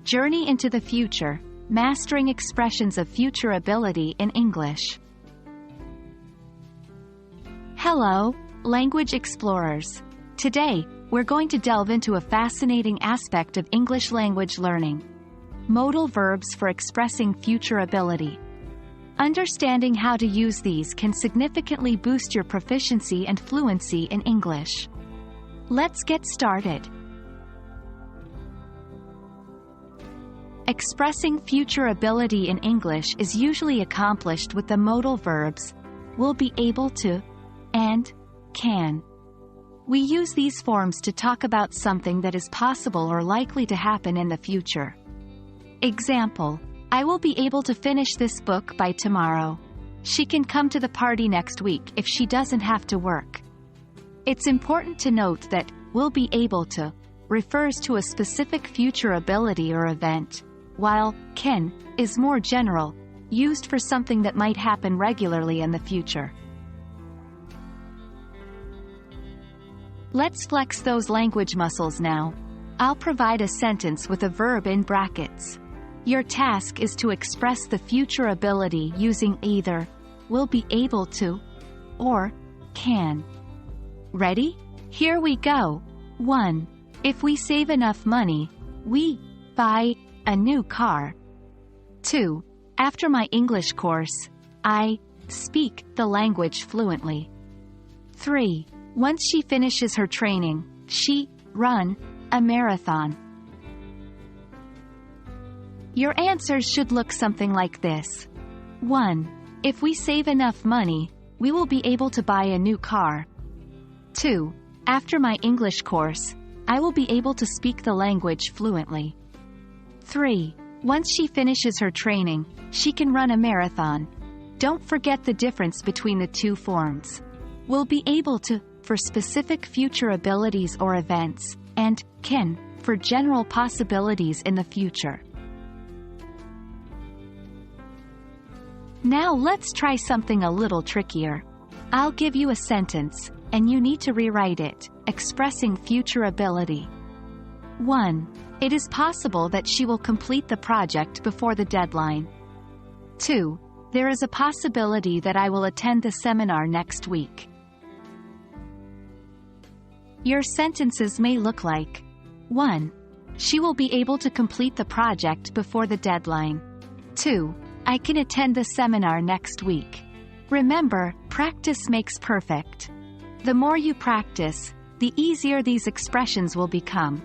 Journey into the future, mastering expressions of future ability in English. Hello, language explorers. Today, we're going to delve into a fascinating aspect of English language learning: modal verbs for expressing future ability. Understanding how to use these can significantly boost your proficiency and fluency in English. Let's get started. Expressing future ability in English is usually accomplished with the modal verbs will be able to and can. We use these forms to talk about something that is possible or likely to happen in the future. Example: I will be able to finish this book by tomorrow. She can come to the party next week if she doesn't have to work. It's important to note that will be able to refers to a specific future ability or event, while can is more general, used for something that might happen regularly in the future. Let's flex those language muscles now. I'll provide a sentence with a verb in brackets. Your task is to express the future ability using either will be able to or can. Ready? Here we go. 1. If we save enough money, we buy a new car. 2. After my English course, I speak the language fluently. 3. Once she finishes her training, she run a marathon. Your answers should look something like this. 1. If we save enough money, we will be able to buy a new car. 2. After my English course, I will be able to speak the language fluently. 3. Once she finishes her training, she can run a marathon. Don't forget the difference between the two forms. Will be able to for specific future abilities or events, and can for general possibilities in the future. Now let's try something a little trickier. I'll give you a sentence, and you need to rewrite it, expressing future ability. 1. It is possible that she will complete the project before the deadline. 2. There is a possibility that I will attend the seminar next week. Your sentences may look like: 1. She will be able to complete the project before the deadline. 2. I can attend the seminar next week. Remember, practice makes perfect. The more you practice, the easier these expressions will become.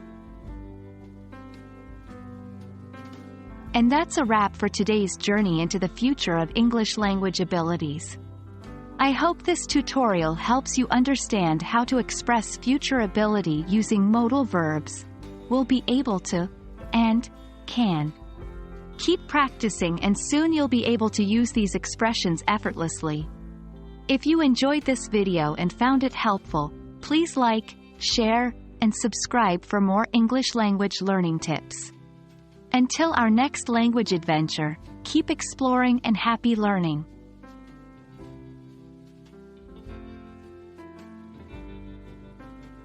And that's a wrap for today's journey into the future of English language abilities. I hope this tutorial helps you understand how to express future ability using modal verbs will be able to and can. Keep practicing and soon you'll be able to use these expressions effortlessly. If you enjoyed this video and found it helpful, please like, share, and subscribe for more English language learning tips. Until our next language adventure, keep exploring and happy learning.